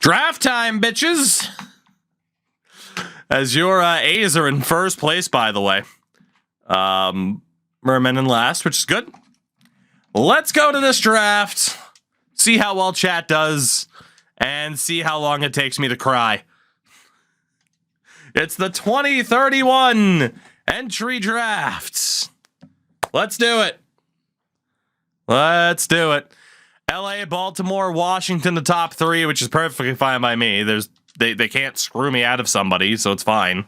Draft time, bitches! As your A's are in first place, by the way. Merman in last, which is good. Let's go to this draft, see how well chat does, and see how long it takes me to cry. It's the 2031 entry drafts. Let's do it. Let's do it. LA, Baltimore, Washington, the top three, which is perfectly fine by me. They can't screw me out of somebody, so it's fine.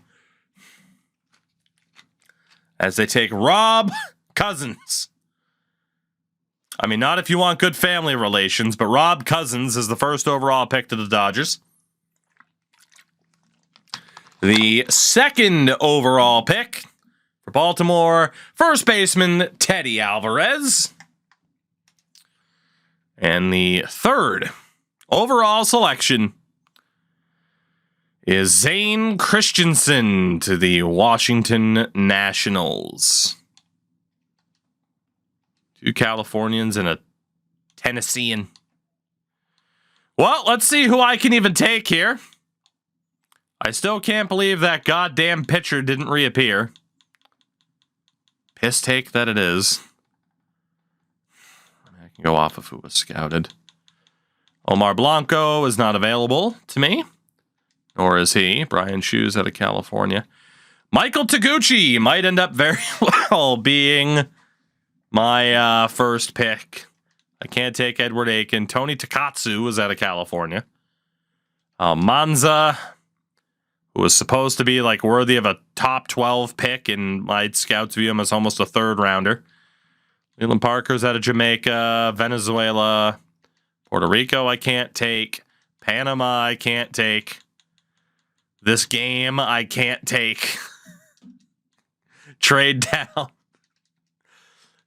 As they take Rob Cousins. I mean, not if you want good family relations, but Rob Cousins is the first overall pick to the Dodgers. The second overall pick for Baltimore, first baseman Teddy Alvarez. And the third overall selection is Zane Christensen to the Washington Nationals. Two Californians and a Tennessean. Well, let's see who I can even take here. I still can't believe that goddamn pitcher didn't reappear. Piss take that it is. I can go off of who was scouted. Omar Blanco is not available to me. Nor is he. Brian Shoes out of California. Michael Taguchi might end up very well being my first pick. I can't take Edward Aiken. Tony Takatsu was out of California. Manza, who was supposed to be like worthy of a top 12 pick, and my scouts view him as almost a third rounder. Leland Parker's out of Jamaica, Venezuela, Puerto Rico I can't take, Panama I can't take, this game I can't take. Trade down.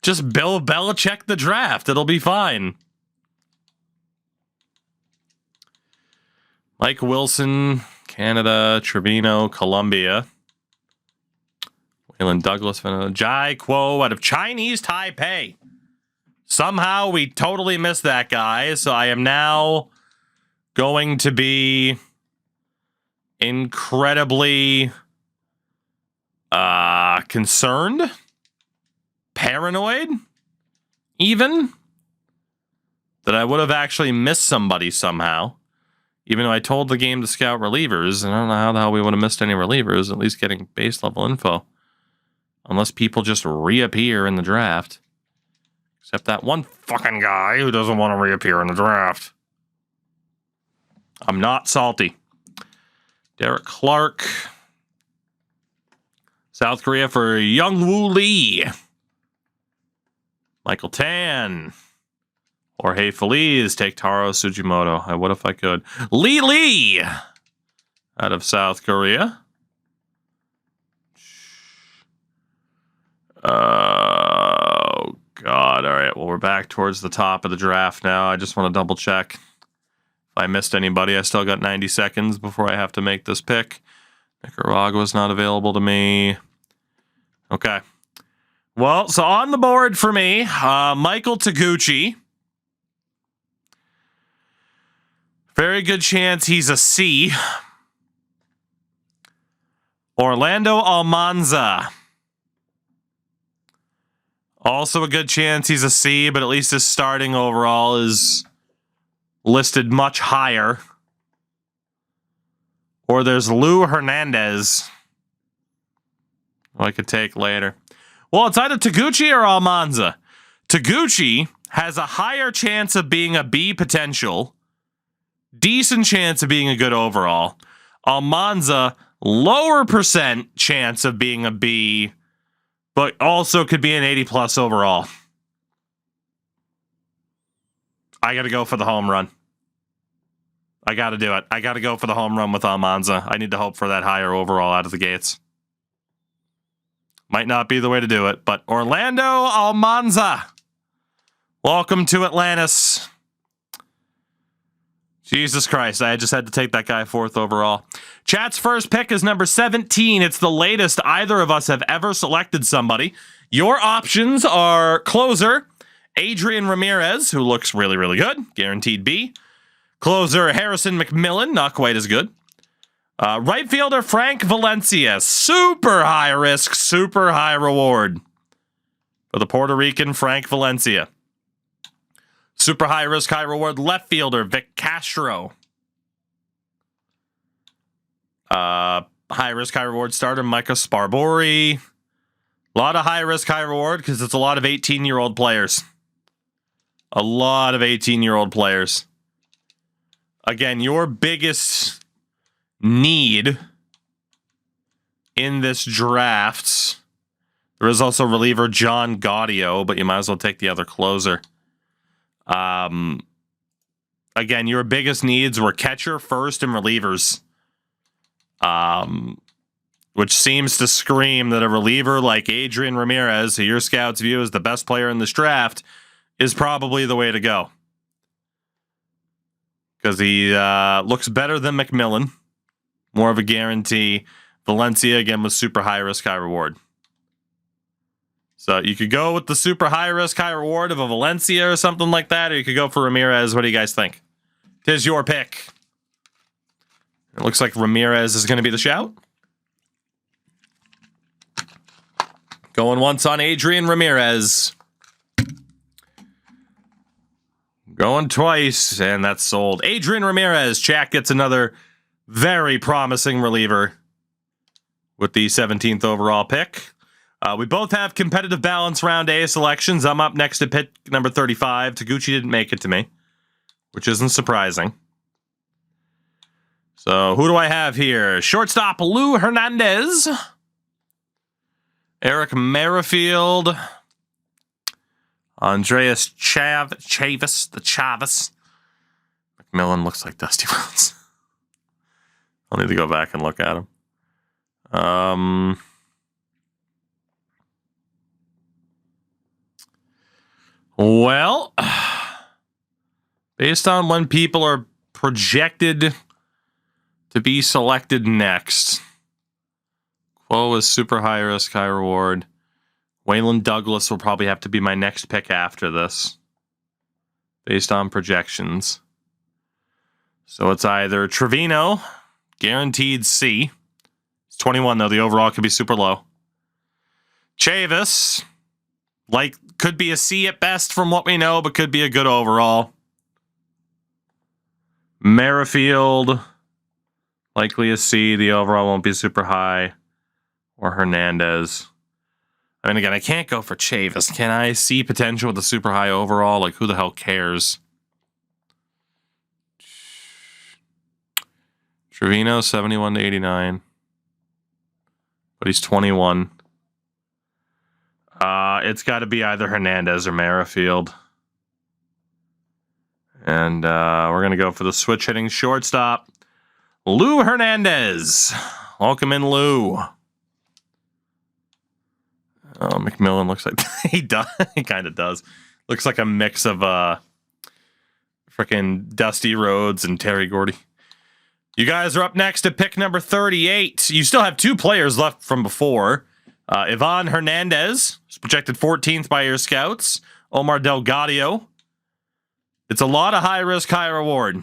Just Bill Belichick the draft, it'll be fine. Mike Wilson, Canada, Trevino, Colombia. Waylon Douglas, Jai Kuo out of Chinese Taipei. Somehow we totally missed that guy, so I am now going to be incredibly concerned, paranoid, even, that I would have actually missed somebody somehow. Even though I told the game to scout relievers, and I don't know how the hell we would have missed any relievers, at least getting base level info. Unless people just reappear in the draft. Except that one fucking guy who doesn't want to reappear in the draft. I'm not salty. Derek Clark. South Korea for Youngwoo Lee. Michael Tan. Jorge Feliz. Take Taro Sugimoto. I would if I could. Lee out of South Korea. Oh, God. All right. Well, we're back towards the top of the draft now. I just want to double check. If I missed anybody, I still got 90 seconds before I have to make this pick. Nicaragua's not available to me. Okay. Well, so on the board for me, Michael Taguchi. Very good chance he's a C. Orlando Almanza. Also a good chance he's a C, but at least his starting overall is listed much higher. Or there's Lou Hernandez, who I could take later. Well, it's either Taguchi or Almanza. Taguchi has a higher chance of being a B potential, decent chance of being a good overall. Almanza, lower percent chance of being a B, but also could be an 80+ overall. I got to go for the home run. I got to do it. I got to go for the home run with Almanza. I need to hope for that higher overall out of the gates. Might not be the way to do it, but Orlando Almanza. Welcome to Atlantis. Jesus Christ, I just had to take that guy fourth overall. Chat's first pick is number 17. It's the latest either of us have ever selected somebody. Your options are closer, Adrian Ramirez, who looks really, really good, guaranteed B. Closer Harrison McMillan, not quite as good. Right fielder Frank Valencia, super high risk, super high reward for the Puerto Rican Frank Valencia. Super high risk, high reward left fielder Vic Castro. High risk, high reward starter Micah Sparbori. A lot of high risk, high reward because it's a lot of 18-year-old players. A lot of 18-year-old players. Again, your biggest need in this draft. There is also reliever John Gaudio, but you might as well take the other closer. Again, your biggest needs were catcher, first, and relievers. Which seems to scream that a reliever like Adrian Ramirez, who your scouts view as the best player in this draft, is probably the way to go. Because he looks better than McMillan. More of a guarantee. Valencia, again, was super high risk, high reward. So you could go with the super high risk, high reward of a Valencia or something like that, or you could go for Ramirez. What do you guys think? Tis your pick. It looks like Ramirez is going to be the shout. Going once on Adrian Ramirez. Going twice, and that's sold. Adrian Ramirez. Jack gets another very promising reliever with the 17th overall pick. We both have competitive balance round A selections. I'm up next to pick number 35. Taguchi didn't make it to me, which isn't surprising. So who do I have here? Shortstop Lou Hernandez. Eric Merrifield. Andreas Chavis. McMillan looks like Dusty Rhodes. I'll need to go back and look at him. Well, based on when people are projected to be selected next, Quo is super high risk, high reward. Waylon Douglas will probably have to be my next pick after this, based on projections. So it's either Trevino, guaranteed C. It's 21, though. The overall could be super low. Chavis, like, could be a C at best from what we know, but could be a good overall. Merrifield, likely a C. The overall won't be super high. Or Hernandez. I mean, again, I can't go for Chavis. Can I see potential with a super high overall? Like, who the hell cares? Trevino, 71 to 89. But he's 21. It's got to be either Hernandez or Merrifield. And we're going to go for the switch hitting shortstop, Lou Hernandez. Welcome in, Lou. Oh, McMillan looks like he does. He kind of does. Looks like a mix of freaking Dusty Rhodes and Terry Gordy. You guys are up next at pick number 38. You still have two players left from before. Ivan Hernandez is projected 14th by your scouts. Omar Delgadio. It's a lot of high risk, high reward.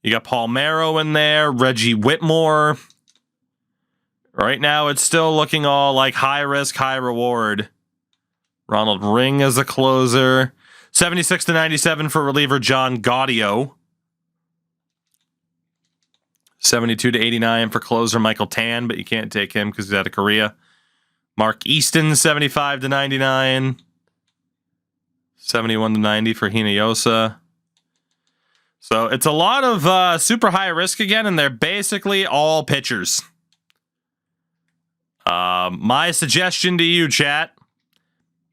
You got Palmeiro in there, Reggie Whitmore. Right now, it's still looking all like high risk, high reward. Ronald Ring as a closer. 76 to 97 for reliever John Gaudio. 72 to 89 for closer Michael Tan, but you can't take him because he's out of Korea. Mark Easton, 75 to 99. 71 to 90 for Hinojosa. So it's a lot of super high risk again, and they're basically all pitchers. My suggestion to you, chat,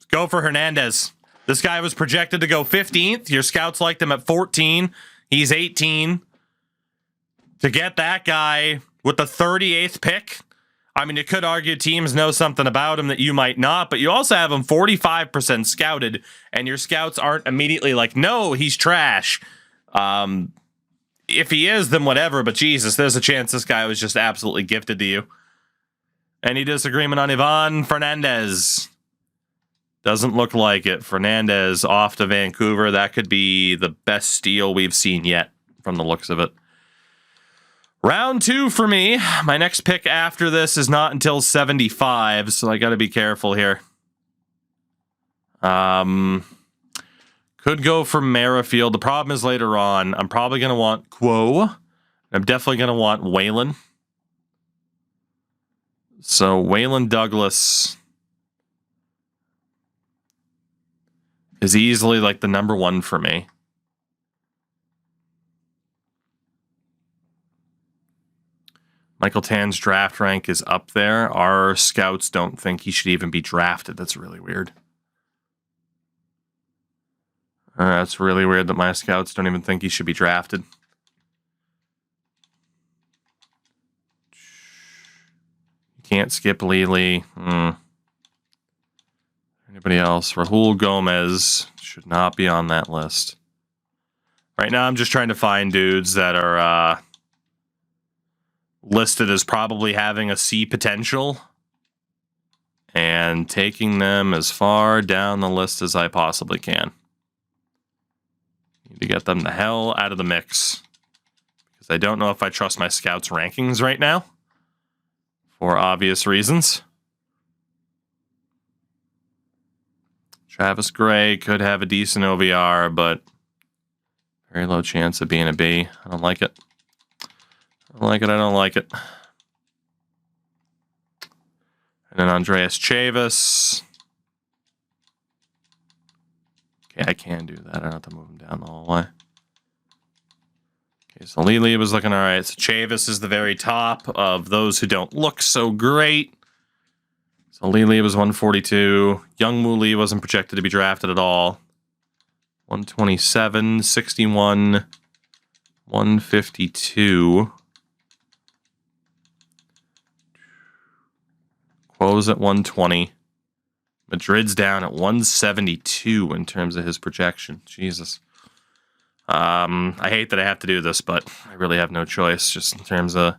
go for Hernandez. This guy was projected to go 15th. Your scouts liked him at 14. He's 18. To get that guy with the 38th pick, I mean, you could argue teams know something about him that you might not, but you also have him 45% scouted, and your scouts aren't immediately like, no, he's trash. If he is, then whatever, but Jesus, there's a chance this guy was just absolutely gifted to you. Any disagreement on Ivan Fernandez? Doesn't look like it. Fernandez off to Vancouver. That could be the best steal we've seen yet from the looks of it. Round 2 for me. My next pick after this is not until 75, so I got to be careful here. Could go for Merrifield. The problem is later on, I'm probably going to want Quo. I'm definitely going to want Waylon. So Waylon Douglas is easily like the number 1 for me. Michael Tan's draft rank is up there. Our scouts don't think he should even be drafted. That's really weird. That's really weird that my scouts don't even think he should be drafted. Can't skip Lely. Anybody else? Rahul Gomez should not be on that list. Right now, I'm just trying to find dudes that are listed as probably having a C potential and taking them as far down the list as I possibly can. Need to get them the hell out of the mix because I don't know if I trust my scouts' rankings right now for obvious reasons. Travis Gray could have a decent OVR, but very low chance of being a B. I don't like it. I don't like it. I don't like it. And then Andreas Chavis. Okay, I can do that. I don't have to move him down the whole way. Okay, so Lely was looking all right. So Chavis is the very top of those who don't look so great. So Lely was 142. Young Woo Lee wasn't projected to be drafted at all. 127, 61, 152. Quo's at 120. Madrid's down at 172 in terms of his projection. Jesus. I hate that I have to do this, but I really have no choice just in terms of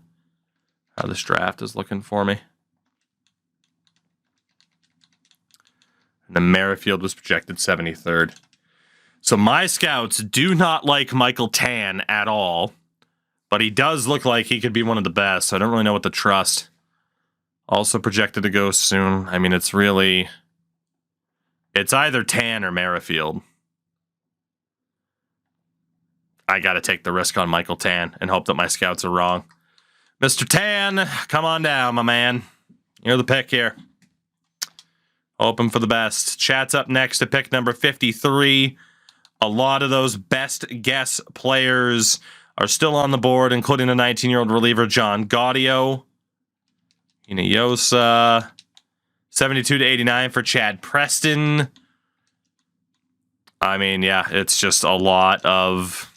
how this draft is looking for me. And then Merrifield was projected 73rd. So my scouts do not like Michael Tan at all, but he does look like he could be one of the best, so I don't really know what to trust. Also projected to go soon. I mean, it's either Tan or Merrifield. I got to take the risk on Michael Tan and hope that my scouts are wrong. Mr. Tan, come on down, my man. You're the pick here. Hoping for the best. Chat's up next to pick number 53. A lot of those best guess players are still on the board, including the 19-year-old reliever John Gaudio. Hinojosa. 72 to 89 for Chad Preston. I mean, yeah, it's just a lot of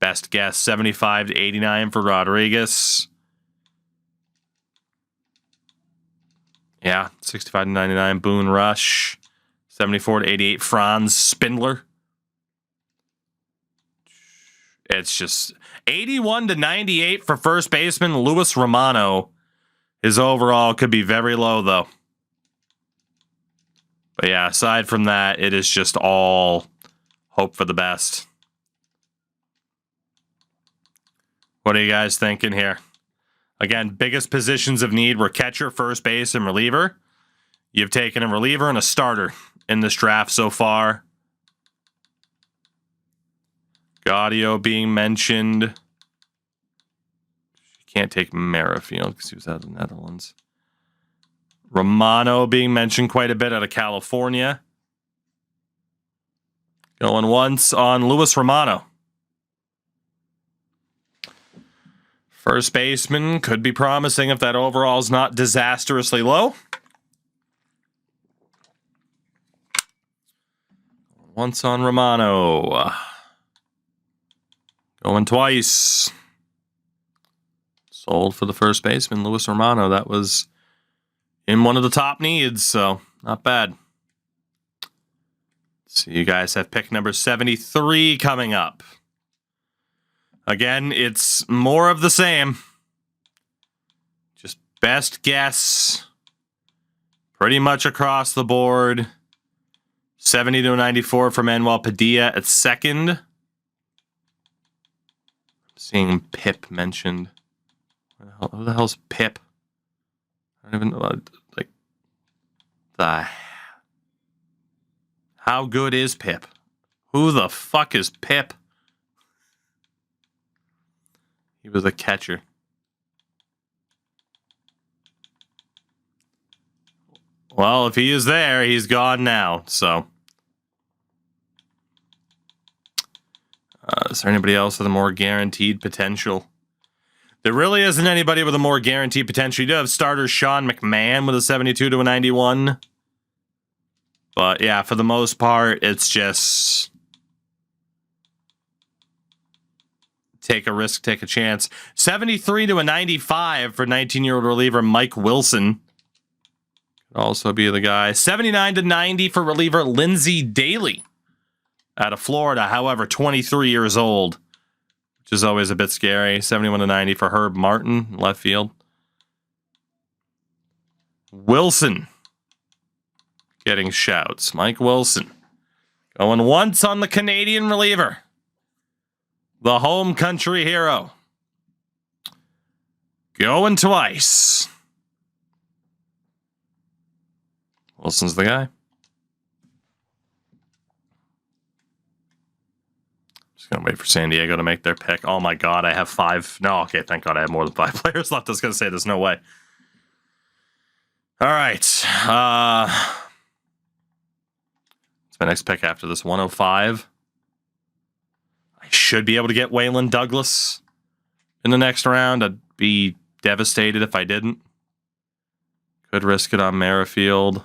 best guess. 75 to 89 for Rodriguez. Yeah, 65 to 99 Boone Rush. 74 to 88 Franz Spindler. It's just 81 to 98 for first baseman Luis Romano. His overall could be very low, though. But yeah, aside from that, it is just all hope for the best. What are you guys thinking here? Again, biggest positions of need were catcher, first base, and reliever. You've taken a reliever and a starter in this draft so far. Gaudio being mentioned. You can't take Merrifield because he was out of the Netherlands. Romano being mentioned quite a bit out of California. Going once on Luis Romano. First baseman could be promising if that overall is not disastrously low. Once on Romano. Going twice. Sold for the first baseman, Luis Romano. That was in one of the top needs, so not bad. So you guys have pick number 73 coming up. Again, it's more of the same. Just best guess. Pretty much across the board. 70 to 94 for Manuel Padilla at second. seeing Pip mentioned. Who the hell's Pip? I don't even know. Like, how good is Pip? Who the fuck is Pip? He was a catcher. Well, if he is there, he's gone now, so. Is there anybody else with a more guaranteed potential? There really isn't anybody with a more guaranteed potential. You do have starter Sean McMahon with a 72 to a 91. But yeah, for the most part, it's just take a risk, take a chance. 73 to a 95 for 19-year-old reliever Mike Wilson. Could also be the guy. 79 to 90 for reliever Lindsey Daly out of Florida. However, 23 years old, which is always a bit scary. 71 to 90 for Herb Martin, left field. Wilson getting shouts. Mike Wilson going once on the Canadian reliever. The home country hero. Going twice. Wilson's the guy. Just going to wait for San Diego to make their pick. Oh my God, I have 5. No, okay, thank God I have more than 5 players left. I was going to say there's no way. All right. It's my next pick after this 105. I should be able to get Waylon Douglas in the next round. I'd be devastated if I didn't. Could risk it on Merrifield.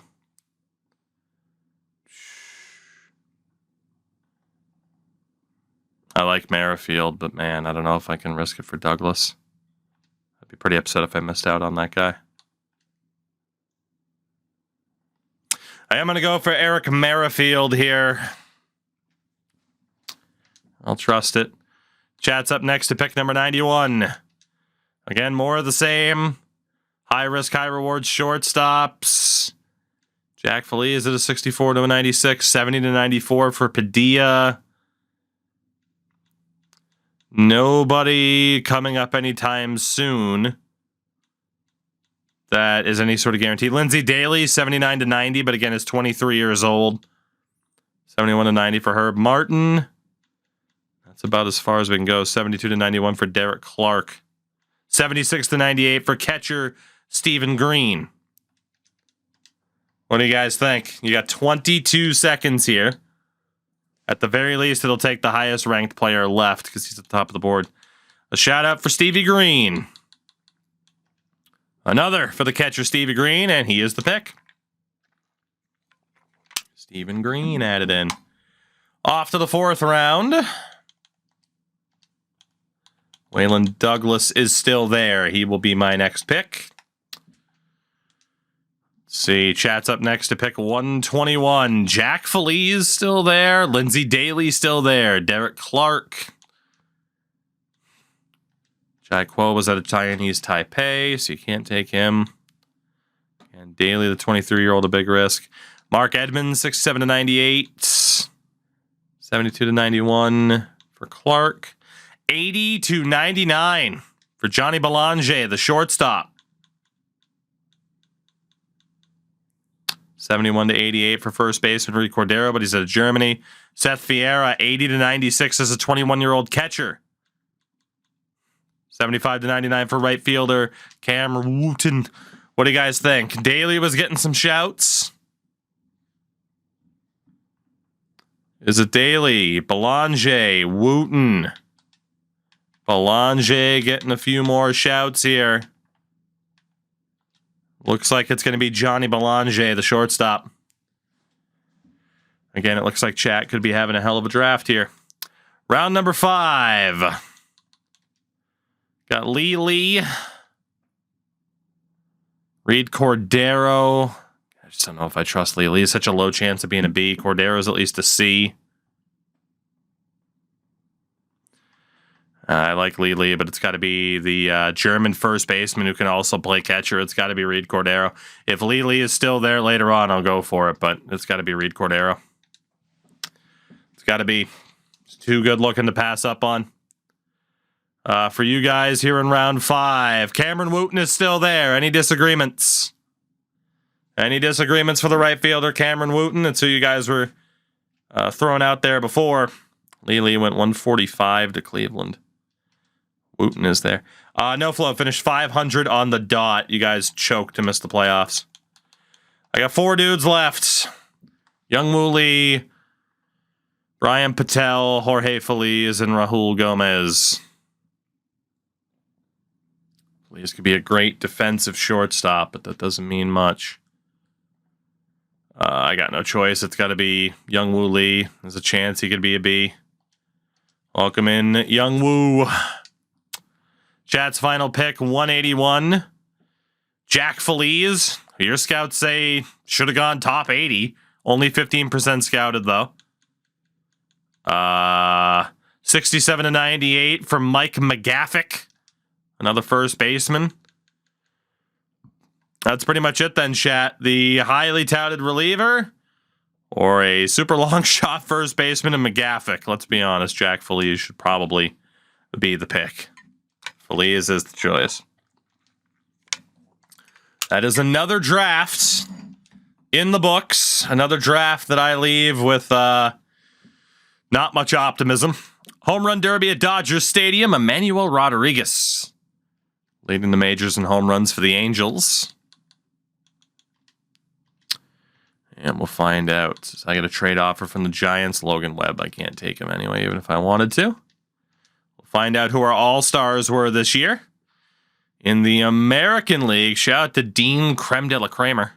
I like Merrifield, but man, I don't know if I can risk it for Douglas. I'd be pretty upset if I missed out on that guy. I am going to go for Eric Merrifield here. I'll trust it. Chat's up next to pick number 91. Again, more of the same. High risk, high reward shortstops. Jack Feliz at a 64 to a 96. 70 to 94 for Padilla. Nobody coming up anytime soon that is any sort of guarantee. Lindsey Daly, 79 to 90, but again, is 23 years old. 71 to 90 for Herb Martin. That's about as far as we can go. 72 to 91 for Derek Clark. 76 to 98 for catcher Stephen Green. What do you guys think? You got 22 seconds here. At the very least, it'll take the highest ranked player left because he's at the top of the board. A shout out for Stevie Green. Another for the catcher Stevie Green, and he is the pick. Stephen Green added in. Off to the 4th round. Waylon Douglas is still there. He will be my next pick. Let's see, chat's up next to pick 121. Jack Feliz still there. Lindsey Daly still there. Derek Clark. Jai Kuo was at a Chinese Taipei, so you can't take him. And Daly, the 23-year-old, a big risk. Mark Edmonds, 67 to 98. 72 to 91 for Clark. 80 to 99 for Johnny Belanger, the shortstop. 71 to 88 for first baseman Rick Cordero, but he's out of Germany. Seth Vieira, 80 to 96 as a 21-year-old catcher. 75 to 99 for right fielder Cam Wooten. What do you guys think? Daly was getting some shouts. Is it Daly? Belanger, Wooten. Belanger getting a few more shouts here. Looks like it's going to be Johnny Belanger, the shortstop. Again, it looks like chat could be having a hell of a draft here. Round number 5. Got Lee. Reed Cordero. I just don't know if I trust Lee. Lee is such a low chance of being a B. Cordero's at least a C. I like Lee, but it's got to be the German first baseman who can also play catcher. It's got to be Reed Cordero. If Lee is still there later on, I'll go for it, but it's got to be Reed Cordero. It's got to be. It's too good looking to pass up on. For you guys here in round 5, Cameron Wooten is still there. Any disagreements? Any disagreements for the right fielder, Cameron Wooten? It's who you guys were throwing out there before. Lely went 145 to Cleveland. Wooten is there. No Flow finished 500 on the dot. You guys choked to miss the playoffs. I got 4 dudes left. Young Woo Lee, Brian Patel, Jorge Feliz, and Rahul Gomez. Feliz could be a great defensive shortstop, but that doesn't mean much. I got no choice. It's got to be Young Woo Lee. There's a chance he could be a B. Welcome in, Young Woo. Chat's final pick, 181. Jack Feliz, who your scouts say should have gone top 80. Only 15% scouted, though. 67 to 98 from Mike McGaffick. Another first baseman. That's pretty much it then, chat. The highly touted reliever or a super long shot first baseman in McGaffick. Let's be honest, Jack Feliz should probably be the pick. Feliz is the choice. That is another draft in the books. Another draft that I leave with not much optimism. Home run derby at Dodger Stadium. Emmanuel Rodriguez leading the majors in home runs for the Angels. And we'll find out. I got a trade offer from the Giants. Logan Webb. I can't take him anyway, even if I wanted to. We'll find out who our all-stars were this year. In the American League, shout out to Dean Creme de la Kramer.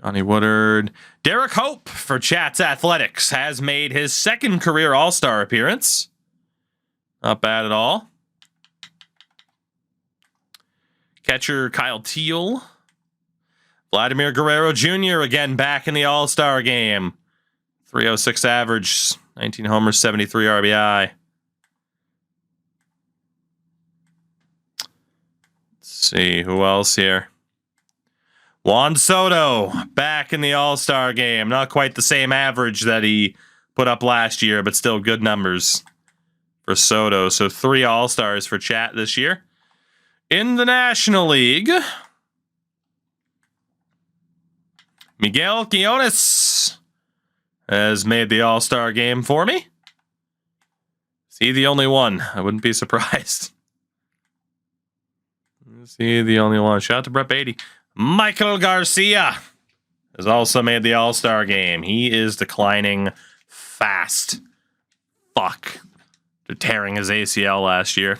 Johnny Woodard. Derek Hope for Chats Athletics has made his second career all-star appearance. Not bad at all. Catcher Kyle Teal. Vladimir Guerrero Jr. again back in the all-star game. 306 average, 19 homers, 73 RBI. See who else here. Juan Soto back in the All-Star game. Not quite the same average that he put up last year, but still good numbers for Soto. So 3 All-Stars for Chat this year. In the National League, Miguel Quinones has made the All-Star game for me. Is he the only one? I wouldn't be surprised. Is he the only one? Shout out to Brett Beatty. Michael Garcia has also made the All-Star game. He is declining fast. Fuck. After tearing his ACL last year.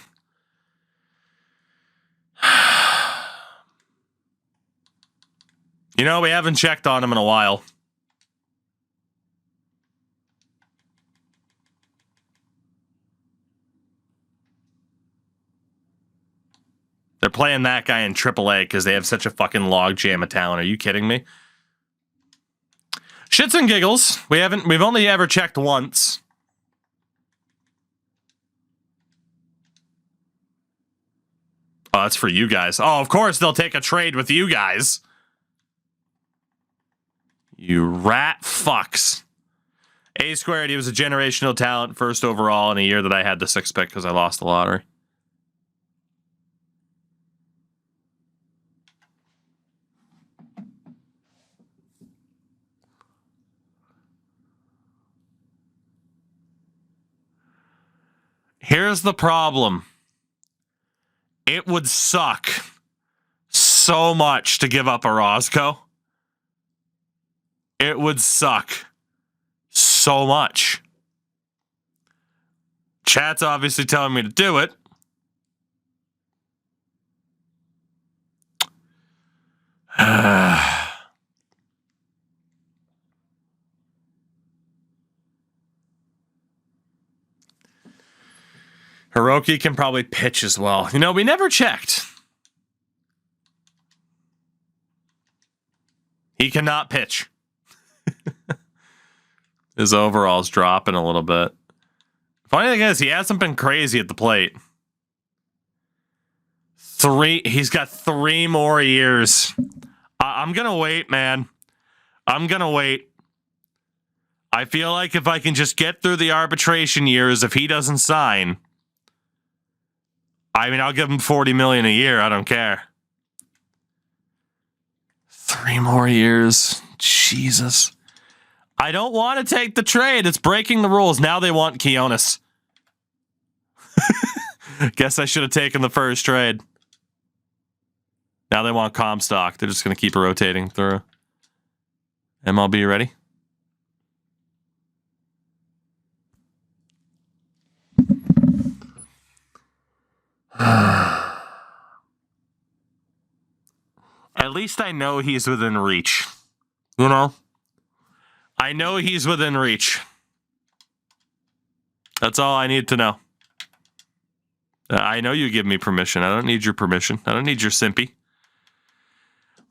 You know, we haven't checked on him in a while. They're playing that guy in AAA because they have such a fucking logjam of talent. Are you kidding me? Shits and giggles. We've only ever checked once. Oh, that's for you guys. Oh, of course they'll take a trade with you guys. You rat fucks. A squared, he was a generational talent, first overall in a year that I had the 6th pick because I lost the lottery. Here's the problem. It would suck so much to give up Orozco. It would suck so much. Chat's obviously telling me to do it. Hiroki can probably pitch as well. You know, we never checked. He cannot pitch. His overall's dropping a little bit. Funny thing is, he hasn't been crazy at the plate. He's got 3 more years. I'm going to wait, man. I'm going to wait. I feel like if I can just get through the arbitration years, if he doesn't sign, I mean, I'll give him $40 million a year. I don't care. 3 more years. Jesus. I don't want to take the trade. It's breaking the rules. Now they want Kionis. Guess I should have taken the first trade. Now they want Comstock. They're just going to keep rotating through. MLB ready? At least I know he's within reach. You know? I know he's within reach. That's all I need to know. I know you give me permission. I don't need your permission. I don't need your simpy.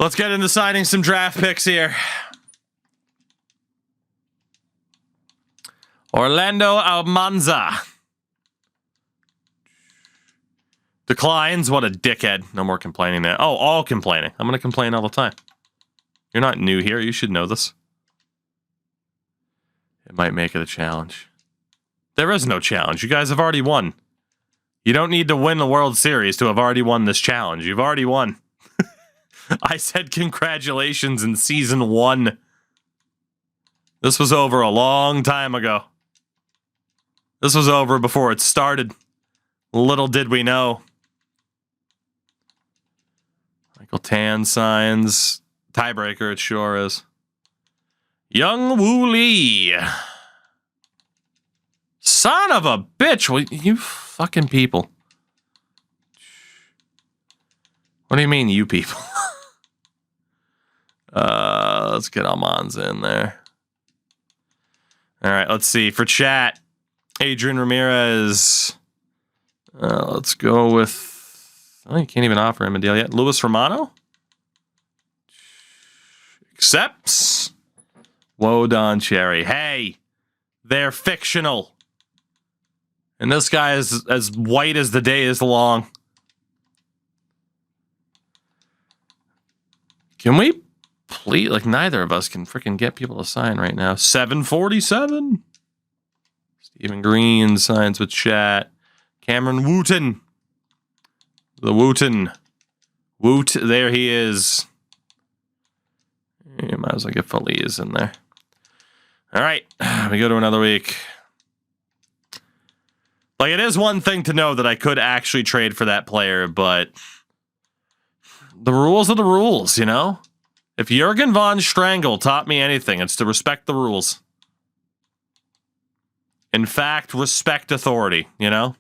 Let's get into signing some draft picks here. Orlando Almanza. Declines. What a dickhead. No more complaining there. Oh, all complaining. I'm going to complain all the time. You're not new here. You should know this. It might make it a challenge. There is no challenge. You guys have already won. You don't need to win the World Series to have already won this challenge. You've already won. I said congratulations in season 1. This was over a long time ago. This was over before it started. Little did we know. Michael Tan signs. Tiebreaker, it sure is. Young Woo Lee. Son of a bitch. Well, you fucking people. What do you mean, you people? Let's get Almanza in there. All right, let's see. For chat, Adrian Ramirez. Let's go with... Oh, you can't even offer him a deal yet. Luis Romano? Accepts. Whoa, Don Cherry. Hey, they're fictional. And this guy is as white as the day is long. Can we please... Like, neither of us can freaking get people to sign right now. 747. Stephen Green signs with chat. Cameron Wooten. The Wooten. Woot, there he is. You might as well get Feliz in there. All right, we go to another week. Like, it is one thing to know that I could actually trade for that player, but the rules are the rules, you know? If Jurgen von Strangle taught me anything, it's to respect the rules. In fact, respect authority, you know?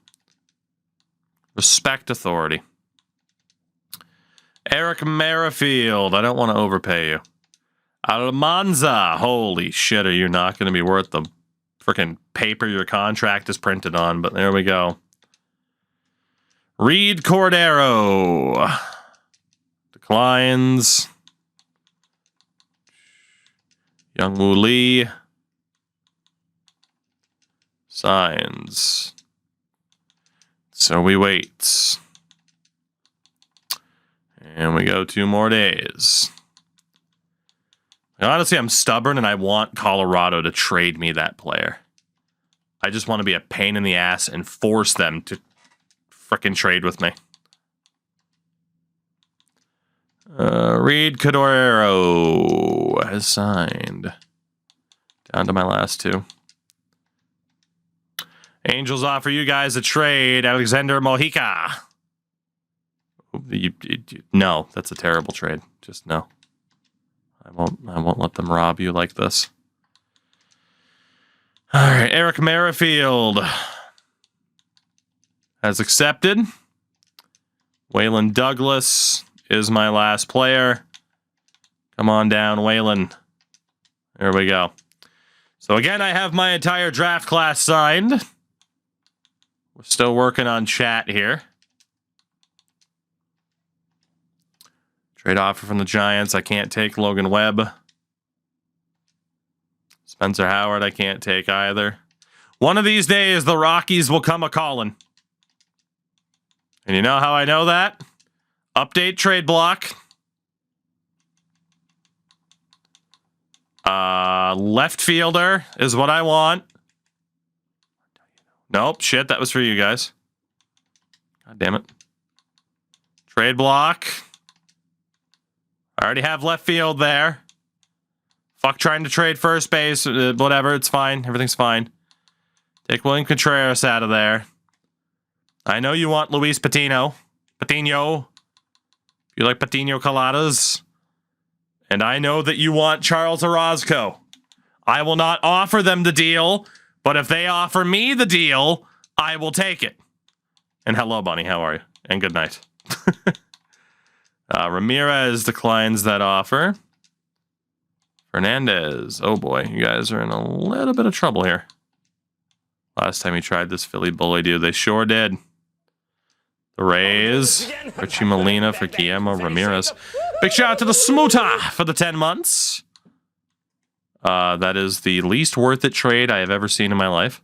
Respect authority. Eric Merrifield, I don't want to overpay you. Almanza, holy shit, are you not going to be worth the freaking paper your contract is printed on? But there we go. Reed Cordero. Declines. Young Woo Lee. Signs. So we wait. And we go 2 more days. Honestly, I'm stubborn and I want Colorado to trade me that player. I just want to be a pain in the ass and force them to frickin' trade with me. Reed Cordero has signed. Down to my last 2. Angels offer you guys a trade. Alexander Mojica. No, that's a terrible trade. Just no. I won't let them rob you like this. All right, Eric Merrifield has accepted. Waylon Douglas is my last player. Come on down, Waylon. There we go. So again, I have my entire draft class signed. We're still working on chat here. Trade offer from the Giants. I can't take Logan Webb. Spencer Howard, I can't take either. One of these days, the Rockies will come a-calling. And you know how I know that? Update trade block. Left fielder is what I want. Nope, shit, that was for you guys. God damn it. Trade block. I already have left field there. Fuck trying to trade first base. Whatever, it's fine. Everything's fine. Take William Contreras out of there. I know you want Luis Patino. Patino. You like Patino coladas. And I know that you want Charles Orozco. I will not offer them the deal, but if they offer me the deal, I will take it. And hello, Bunny. How are you? And good night. Ramirez declines that offer. Fernandez. Oh boy, you guys are in a little bit of trouble here. Last time you tried this, Philly bullied you. They sure did. The Rays. Richie Molina for Guillermo Ramirez. Big shout out to the Smuta for the 10 months. That is the least worth it trade I have ever seen in my life.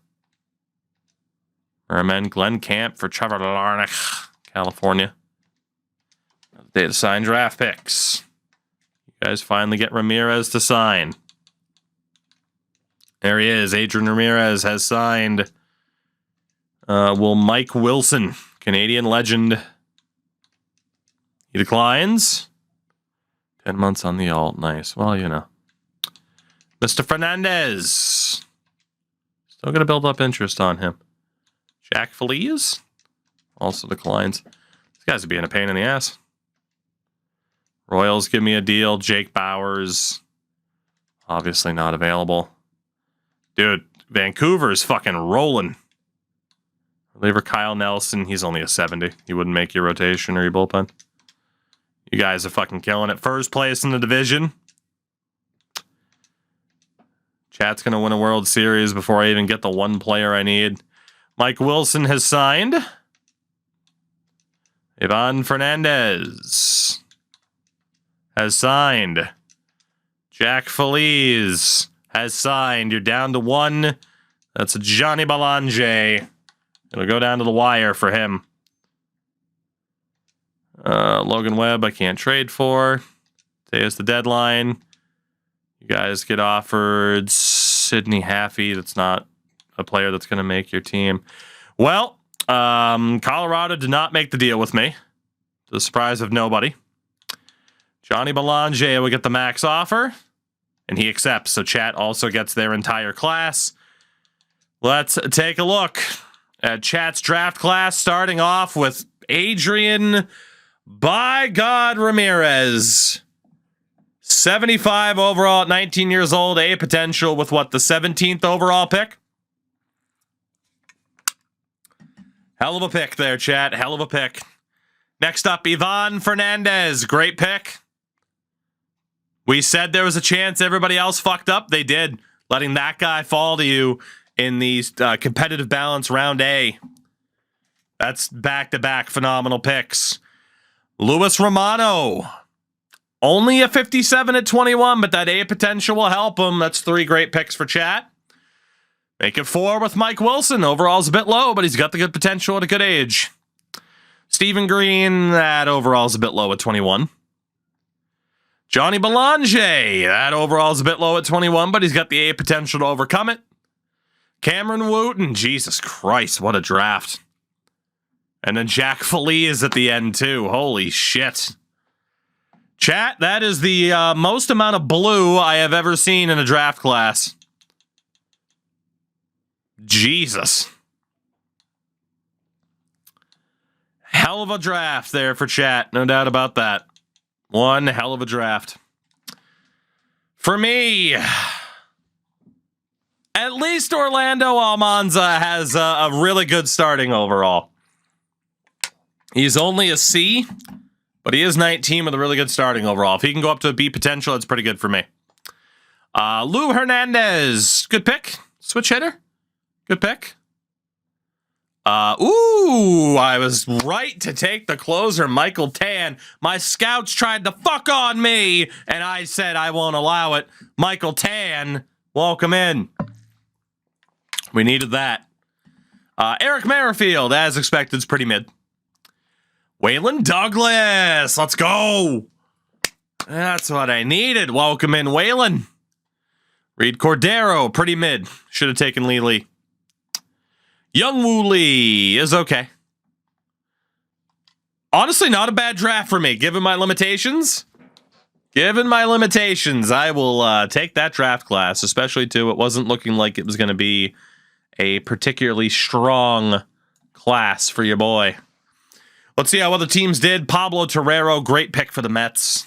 Merman Glenn Camp for Trevor Larnach, California. Day to sign draft picks. You guys finally get Ramirez to sign. There he is. Adrian Ramirez has signed. Will Mike Wilson, Canadian legend. He declines. 10 months on the alt. Nice. Well, you know. Mr. Fernandez. Still going to build up interest on him. Jack Feliz also declines. These guys are being a pain in the ass. Royals give me a deal. Jake Bowers. Obviously not available. Dude, Vancouver's fucking rolling. Reliever Kyle Nelson. He's only a 70. He wouldn't make your rotation or your bullpen. You guys are fucking killing it. First place in the division. Chat's going to win a World Series before I even get the one player I need. Mike Wilson has signed. Ivan Fernandez has signed. Jack Feliz has signed. You're down to one. That's Johnny Belanger. It'll go down to the wire for him. Logan Webb, I can't trade for. Today is the deadline. You guys get offered Sidney Haffey. That's not a player that's going to make your team. Well, Colorado did not make the deal with me, to the surprise of nobody. Johnny Belanger will get the max offer, and he accepts. So chat also gets their entire class. Let's take a look at chat's draft class, starting off with Adrian by God Ramirez. 75 overall at 19 years old. A potential with what, the 17th overall pick? Hell of a pick there, chat. Hell of a pick. Next up, Ivan Fernandez. Great pick. We said there was a chance everybody else fucked up. They did. Letting that guy fall to you in these competitive balance round A. That's back-to-back phenomenal picks. Luis Romano. Only a 57 at 21, but that A potential will help him. That's 3 great picks for chat. Make it 4 with Mike Wilson. Overall's a bit low, but he's got the good potential at a good age. Stephen Green, that overall's a bit low at 21. Johnny Belanger, that overall's a bit low at 21, but he's got the A potential to overcome it. Cameron Wooten, Jesus Christ, what a draft. And then Jack Feliz at the end, too. Holy shit. Chat, that is the most amount of blue I have ever seen in a draft class. Jesus. Hell of a draft there for chat. No doubt about that. One hell of a draft. For me, at least Orlando Almanza has a really good starting overall. He's only a C, but he is 19 with a really good starting overall. If he can go up to a B potential, that's pretty good for me. Lou Hernandez, good pick. Switch hitter, good pick. I was right to take the closer, Michael Tan. My scouts tried to fuck on me, and I said I won't allow it. Michael Tan, welcome in. We needed that. Eric Merrifield, as expected, is pretty mid. Waylon Douglas, let's go. That's what I needed. Welcome in, Waylon. Reed Cordero, pretty mid. Should have taken Lee. Young Woo Lee is okay. Honestly, not a bad draft for me, given my limitations. Given my limitations, I will take that draft class, especially too. It wasn't looking like it was going to be a particularly strong class for your boy. Let's see how other teams did. Pablo Torrero, great pick for the Mets.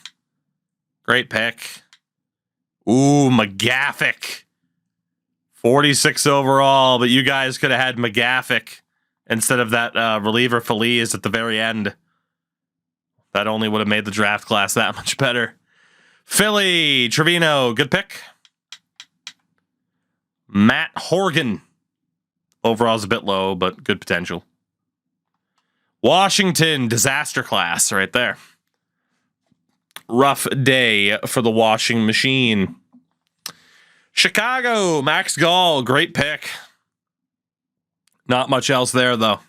Great pick. Ooh, McGaffick. 46 overall, but you guys could have had McGaffick instead of that reliever Feliz at the very end. That only would have made the draft class that much better. Philly, Trevino, good pick. Matt Horgan. Overall's a bit low, but good potential. Washington, disaster class right there. Rough day for the washing machine. Chicago, Max Gall, great pick. Not much else there, though.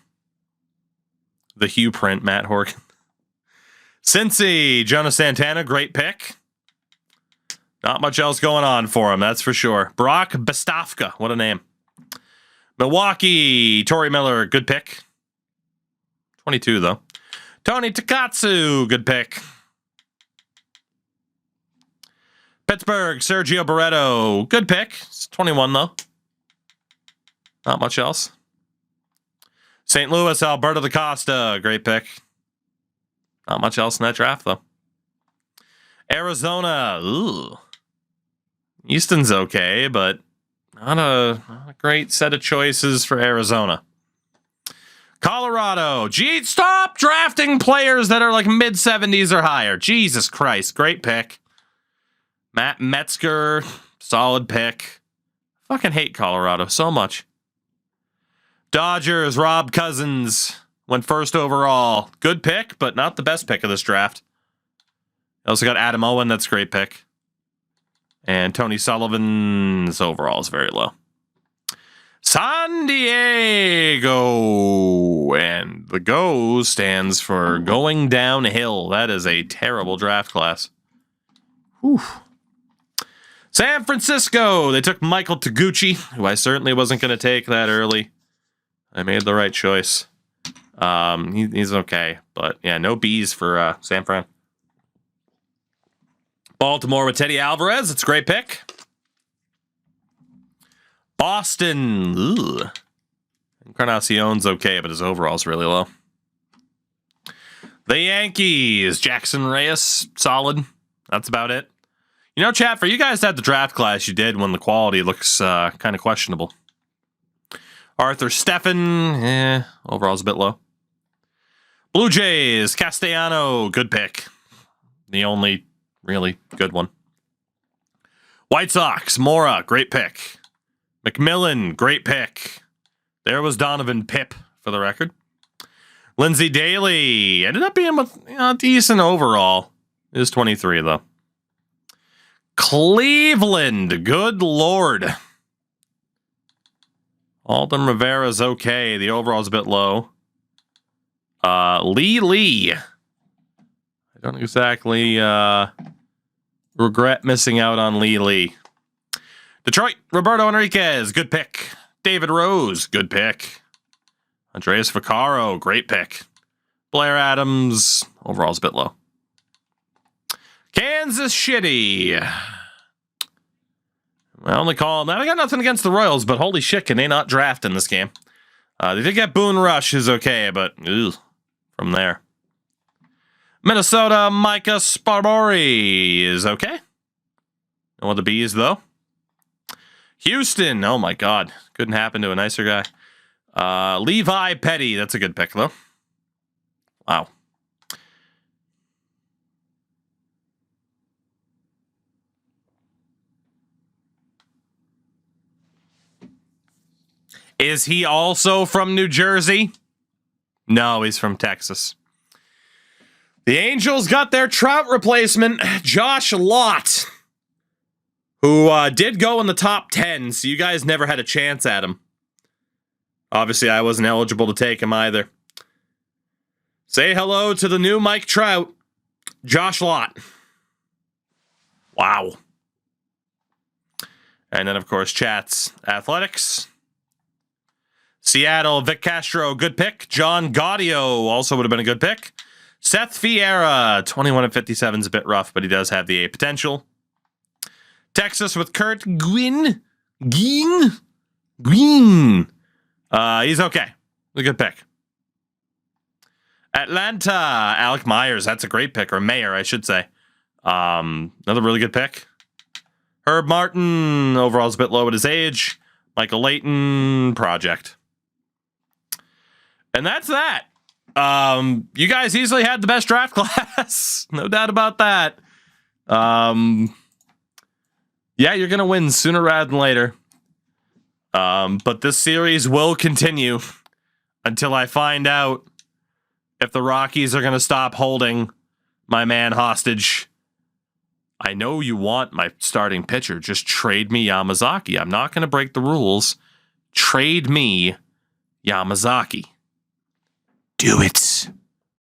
The Hugh print, Matt Horgan. Cincy, Jonas Santana, great pick. Not much else going on for him, that's for sure. Brock Bestafka, what a name. Milwaukee, Torrey Miller, good pick. 22, though. Tony Takatsu, good pick. Pittsburgh, Sergio Barreto, good pick. It's 21, though. Not much else. St. Louis, Alberto da Costa, great pick. Not much else in that draft, though. Arizona, ooh. Easton's okay, but not a great set of choices for Arizona. Colorado, gee, stop drafting players that are like mid-70s or higher. Jesus Christ, great pick. Matt Metzger, solid pick. Fucking hate Colorado so much. Dodgers, Rob Cousins, went first overall. Good pick, but not the best pick of this draft. Also got Adam Owen, that's a great pick. And Tony Sullivan's overall is very low. San Diego. And the GO stands for going downhill. That is a terrible draft class. Whew. San Francisco. They took Michael Taguchi, who I certainly wasn't going to take that early. I made the right choice. He's okay. But yeah, no B's for San Fran. Baltimore with Teddy Alvarez. It's a great pick. Boston. Ugh. Encarnacion's okay, but his overall's really low. The Yankees. Jackson Reyes. Solid. That's about it. You know, chat, for you guys to have the draft class you did when the quality looks kind of questionable. Arthur Steffen. Overall's a bit low. Blue Jays. Castellano. Good pick. The only really good one. White Sox, Mora, great pick. McMillan, great pick. There was Donovan Pip, for the record. Lindsey Daly ended up being a decent overall. It is 23, though. Cleveland, good lord. Alden Rivera's okay. The overall's a bit low. Lee. I don't exactly regret missing out on Lee. Detroit, Roberto Enriquez, good pick. David Rose, good pick. Andreas Vaccaro, great pick. Blair Adams, overall's a bit low. Kansas City. I only call them. I got nothing against the Royals, but holy shit, can they not draft in this game? They did get Boone Rush, who's okay, but from there. Minnesota, Micah Sparori is okay. No other B's, though. Houston, oh my god. Couldn't happen to a nicer guy. Levi Petty, that's a good pick, though. Wow. Is he also from New Jersey? No, he's from Texas. The Angels got their Trout replacement, Josh Lott, who did go in the top 10, so you guys never had a chance at him. Obviously, I wasn't eligible to take him either. Say hello to the new Mike Trout, Josh Lott. Wow. And then, of course, chat's Athletics. Seattle, Vic Castro, good pick. John Gaudio also would have been a good pick. Seth Vieira, 21-57 is a bit rough, but he does have the A potential. Texas with Kurt Gwynn. He's okay. A good pick. Atlanta, Alec Myers. That's a great pick, or Mayer, I should say. Another really good pick. Herb Martin, overall's a bit low at his age. Michael Layton, project. And that's that. You guys easily had the best draft class. No doubt about that. Yeah, you're going to win sooner rather than later. But this series will continue until I find out if the Rockies are going to stop holding my man hostage. I know you want my starting pitcher. Just trade me Yamazaki. I'm not going to break the rules. Trade me Yamazaki. Do it.